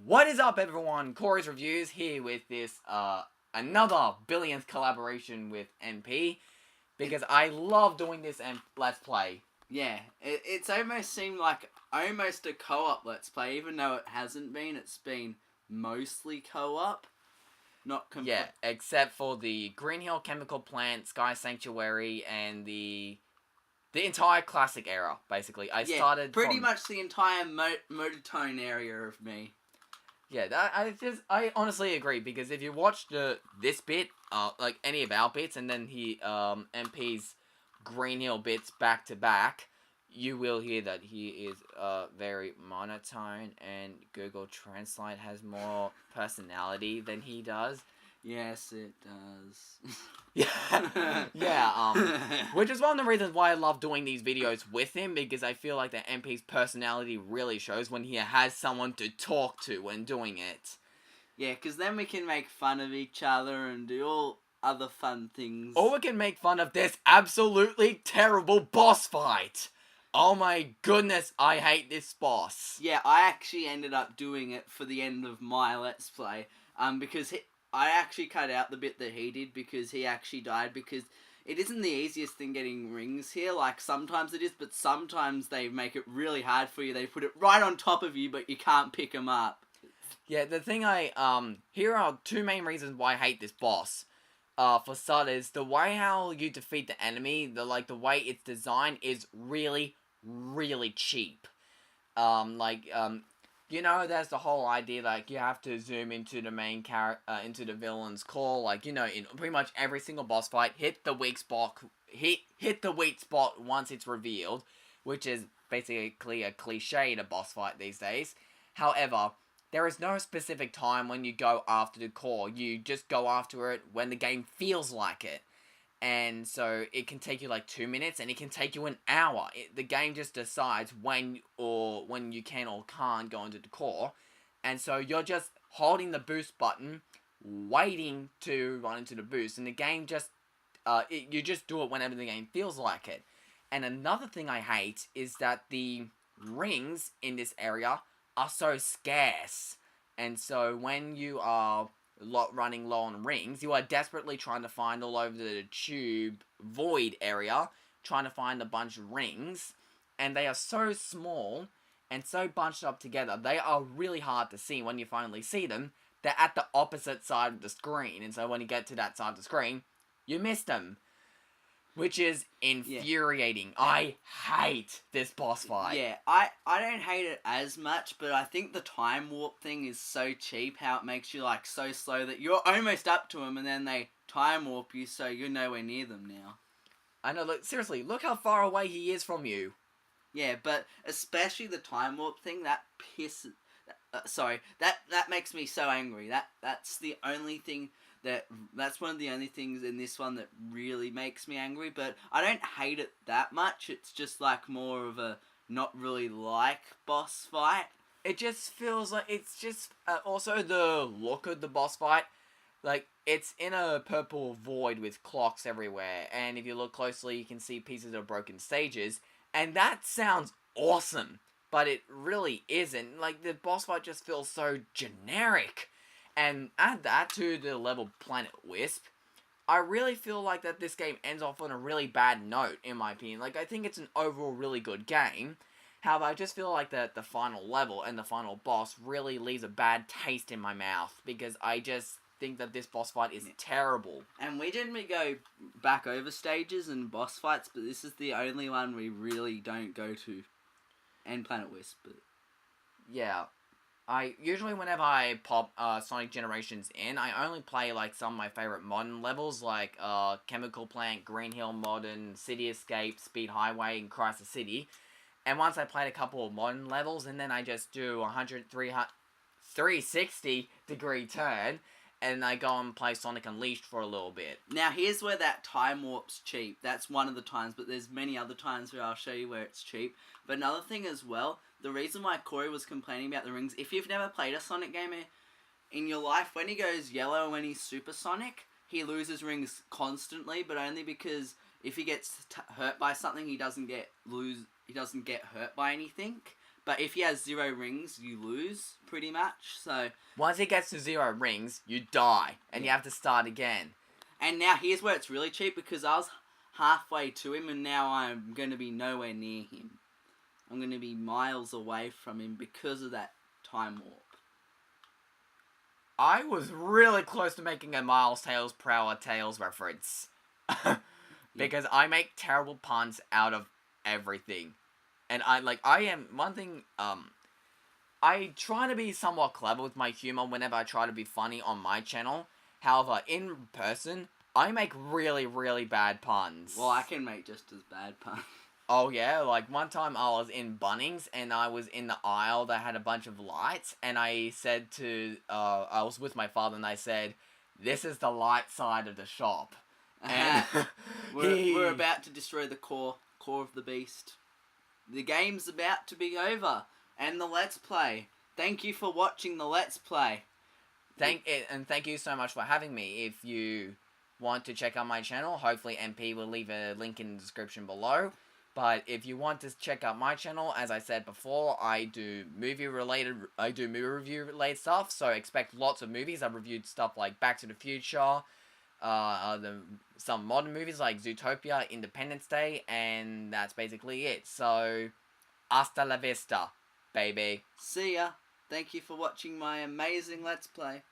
What is up, everyone? Corey's Reviews here with this another billionth collaboration with MP because I love doing this and Let's Play. Yeah, it's almost seemed like almost a co-op Let's Play, even though it hasn't been. It's been mostly co-op, not Yeah, except for the Green Hill Chemical Plant, Sky Sanctuary, and the entire classic era. Basically, I started pretty from much the entire Motortone area of me. yeah. I honestly agree because if you watch this bit, like any of our bits, and then MP's Green Hill bits back to back, you will hear that he is very monotone, and Google Translate has more personality than he does. Yes, it does. Yeah, which is one of the reasons why I love doing these videos with him, because I feel like the MP's personality really shows when he has someone to talk to when doing it. Yeah, because then we can make fun of each other and do all other fun things. Or we can make fun of this absolutely terrible boss fight. Oh my goodness, I hate this boss. Yeah, I actually ended up doing it for the end of my Let's Play, because I actually cut out the bit that he did because he actually died, because it isn't the easiest thing getting rings here. Like, sometimes it is, but sometimes they make it really hard for you. They put it right on top of you, but you can't pick them up. Yeah, the thing here are two main reasons why I hate this boss. For starters, the way how you defeat the enemy, the way it's designed is really, really cheap. There's the whole idea, like, you have to zoom into the into the villain's core, like, in pretty much every single boss fight, hit the weak spot once it's revealed, which is basically a cliche in a boss fight these days. However, there is no specific time when you go after the core. You just go after it when the game feels like it. And so it can take you like 2 minutes, and it can take you an hour. The game just decides when you can or can't go into the core. And so you're just holding the boost button, waiting to run into the boost, and the game just you just do it whenever the game feels like it. And another thing I hate is that the rings in this area are so scarce. And so when you are running low on rings, you are desperately trying to find all over the tube void area, trying to find a bunch of rings, and they are so small and so bunched up together, they are really hard to see. When you finally see them, they're at the opposite side of the screen, and so when you get to that side of the screen, you miss them. Which is infuriating. Yeah. I hate this boss fight. Yeah, I don't hate it as much, but I think the time warp thing is so cheap, how it makes you, like, so slow that you're almost up to them, and then they time warp you, so you're nowhere near them now. I know, seriously, look how far away he is from you. Yeah, but especially the time warp thing, that pisses... that makes me so angry. That's the only thing... That's one of the only things in this one that really makes me angry, but I don't hate it that much. It's just like more of a not really like boss fight. It just feels like it's just also the look of the boss fight. Like, it's in a purple void with clocks everywhere, and if you look closely, you can see pieces of broken stages, and that sounds awesome, but it really isn't. Like, the boss fight just feels so generic. And add that to the level Planet Wisp, I really feel like that this game ends off on a really bad note, in my opinion. Like, I think it's an overall really good game. However, I just feel like that the final level and the final boss really leaves a bad taste in my mouth, because I just think that this boss fight is terrible. And we generally go back over stages and boss fights, but this is the only one we really don't go to. And Planet Wisp, but... Yeah. Usually whenever I pop Sonic Generations in, I only play like some of my favorite modern levels, like Chemical Plant, Green Hill Modern, City Escape, Speed Highway, and Crisis City. And once I played a couple of modern levels, and then I just do 360 degree turn, and I go and play Sonic Unleashed for a little bit. Now here's where that time warp's cheap. That's one of the times, but there's many other times where I'll show you where it's cheap. But another thing as well, the reason why Corey was complaining about the rings, if you've never played a Sonic game in your life, when he goes yellow and when he's supersonic, he loses rings constantly, but only because if he gets hurt by something, he doesn't get hurt by anything. But if he has 0 rings, you lose, pretty much. So, Once he gets to 0 rings, you die, and you Yeah. have to start again. and now here's where it's really cheap, because I was halfway to him, and now I'm going to be nowhere near him. I'm going to be miles away from him because of that time warp. I was really close to making a Miles Tails per hour Tails reference. Because I make terrible puns out of everything. And I try to be somewhat clever with my humor whenever I try to be funny on my channel. However, in person, I make really, really bad puns. Well, I can make just as bad puns. Oh yeah, like one time I was in Bunnings and I was in the aisle that had a bunch of lights, and I said to I was with my father and I said, "This is the light side of the shop." And We're about to destroy the core of the beast. The game's about to be over, and the Let's Play. Thank you for watching the Let's Play. thank you so much for having me. If you want to check out my channel, hopefully MP will leave a link in the description below. But if you want to check out my channel, as I said before, I do movie review related stuff. So expect lots of movies. I've reviewed stuff like Back to the Future, some modern movies like Zootopia, Independence Day, and that's basically it. So, hasta la vista, baby. See ya. Thank you for watching my amazing Let's Play.